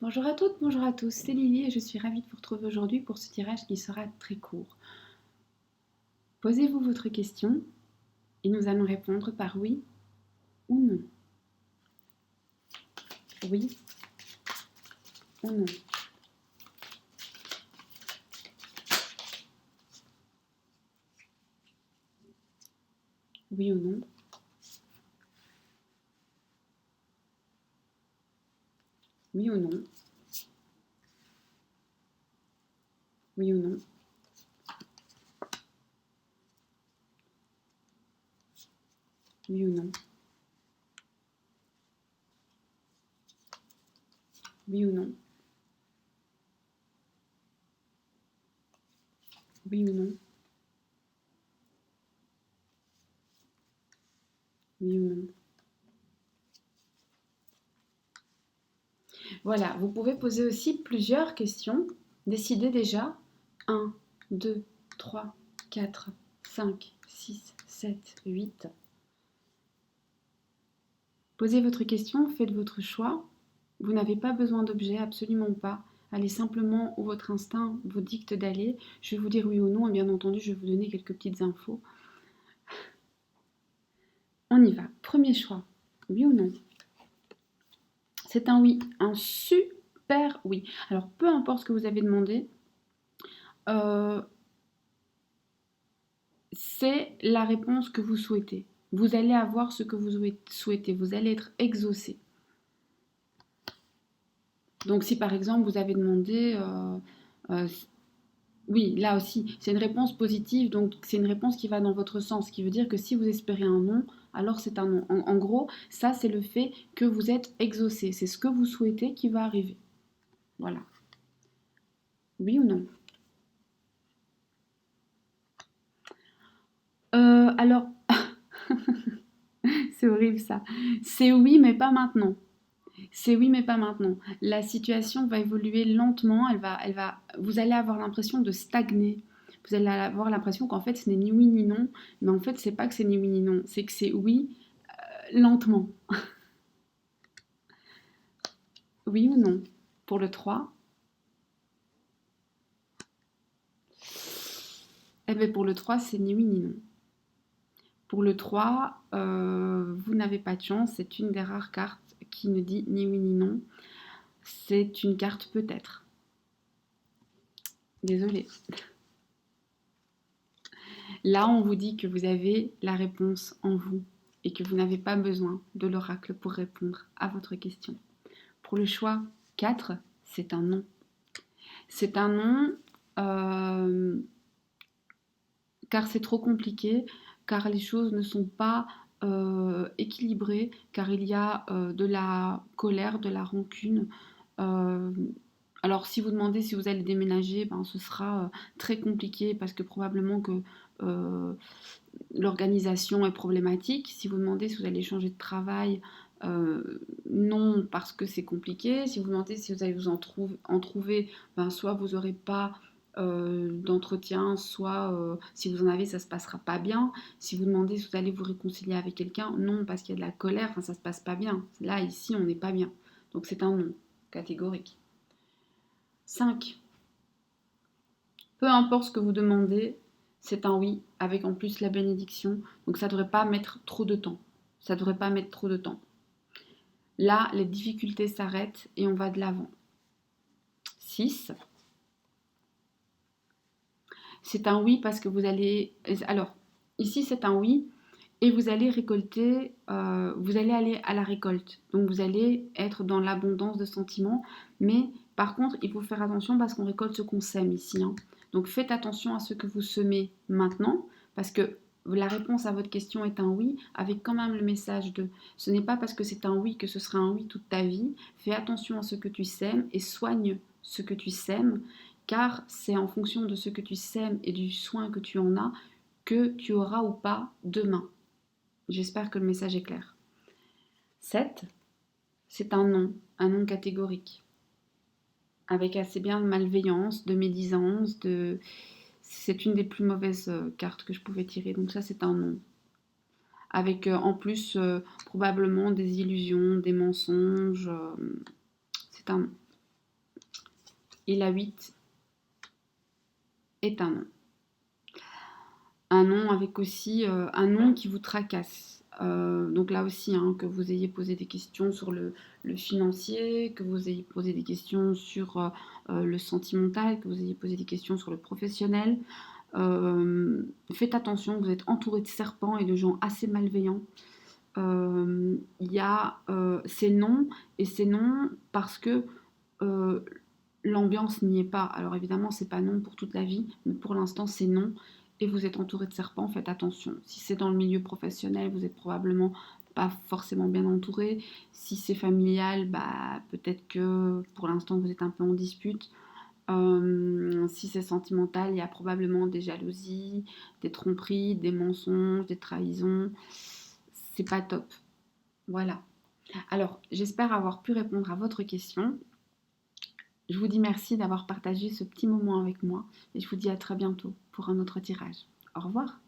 Bonjour à toutes, bonjour à tous, c'est Lily et je suis ravie de vous retrouver aujourd'hui pour ce tirage qui sera très court. Posez-vous votre question et nous allons répondre par oui ou non. Oui ou non. Oui ou non. Oui ou non. Oui ou non. Oui ou non. Oui ou non. Oui ou non. Oui ou non. Voilà, vous pouvez poser aussi plusieurs questions. Décidez déjà 1, 2, 3, 4, 5, 6, 7, 8. Posez votre question, faites votre choix. Vous n'avez pas besoin d'objet, absolument pas. Allez simplement où votre instinct vous dicte d'aller. Je vais vous dire oui ou non et bien entendu, je vais vous donner quelques petites infos. On y va. Premier choix. Oui ou non? C'est un oui, un super oui. Alors, peu importe ce que vous avez demandé, euh, c'est la réponse que vous souhaitez. Vous allez avoir ce que vous souhaitez. Vous allez être exaucé. Donc, si par exemple vous avez demandé euh, oui, là aussi, c'est une réponse positive, donc c'est une réponse qui va dans votre sens, ce qui veut dire que si vous espérez un non, alors c'est un non. En gros, ça c'est le fait que vous êtes exaucé, c'est ce que vous souhaitez qui va arriver. Voilà. Oui ou non? Alors, c'est horrible ça. C'est oui, mais pas maintenant. C'est oui, mais pas maintenant. La situation va évoluer lentement, vous allez avoir l'impression de stagner. Vous allez avoir l'impression qu'en fait ce n'est ni oui ni non, mais en fait c'est pas que c'est ni oui ni non, c'est que c'est oui lentement. Oui ou non? Pour le 3. Eh bien pour le 3, c'est ni oui ni non. Pour le 3, vous n'avez pas de chance, c'est une des rares cartes qui ne dit ni oui ni non. C'est une carte peut-être. Désolée. Là, on vous dit que vous avez la réponse en vous et que vous n'avez pas besoin de l'oracle pour répondre à votre question. Pour le choix 4, c'est un non. C'est un non car c'est trop compliqué, car les choses ne sont pas équilibrées, car il y a de la colère, de la rancune. Euh, alors si vous demandez si vous allez déménager, ben, ce sera très compliqué parce que probablement que euh, l'organisation est problématique. Si vous demandez si vous allez changer de travail, non, parce que c'est compliqué. Si vous demandez si vous allez en trouver, ben, soit vous n'aurez pas d'entretien, soit si vous en avez, ça se passera pas bien. Si vous demandez si vous allez vous réconcilier avec quelqu'un, non, parce qu'il y a de la colère, enfin, ça se passe pas bien. Là, ici, on n'est pas bien. Donc c'est un non, catégorique. 5. Peu importe ce que vous demandez, c'est un oui, avec en plus la bénédiction. Donc ça ne devrait pas mettre trop de temps. Ça ne devrait pas mettre trop de temps. Là, les difficultés s'arrêtent et on va de l'avant. 6. C'est un oui parce que vous allez... Alors, ici c'est un oui et vous allez récolter, vous allez aller à la récolte. Donc vous allez être dans l'abondance de sentiments. Mais par contre, il faut faire attention parce qu'on récolte ce qu'on sème ici, hein. Donc faites attention à ce que vous semez maintenant parce que la réponse à votre question est un oui, avec quand même le message de ce n'est pas parce que c'est un oui que ce sera un oui toute ta vie. Fais attention à ce que tu sèmes et soigne ce que tu sèmes car c'est en fonction de ce que tu sèmes et du soin que tu en as que tu auras ou pas demain. J'espère que le message est clair. 7, c'est un non catégorique, avec assez bien de malveillance, de médisance, de... C'est une des plus mauvaises cartes que je pouvais tirer, donc ça c'est un non. Avec en plus probablement des illusions, des mensonges, c'est un non. Et la 8 est un non. Un nom avec aussi un nom qui vous tracasse. Donc là aussi, hein, que vous ayez posé des questions sur le financier, que vous ayez posé des questions sur le sentimental, que vous ayez posé des questions sur le professionnel. Faites attention, vous êtes entouré de serpents et de gens assez malveillants. Il y a ces noms, et ces noms parce que euh, l'ambiance n'y est pas. Alors évidemment, c'est pas non pour toute la vie, mais pour l'instant, c'est non. Et vous êtes entouré de serpents, faites attention. Si c'est dans le milieu professionnel, vous êtes probablement pas forcément bien entouré. Si c'est familial, bah, peut-être que pour l'instant, vous êtes un peu en dispute. Si c'est sentimental, il y a probablement des jalousies, des tromperies, des mensonges, des trahisons. C'est pas top. Voilà. Alors, j'espère avoir pu répondre à votre question. Je vous dis merci d'avoir partagé ce petit moment avec moi et je vous dis à très bientôt pour un autre tirage. Au revoir.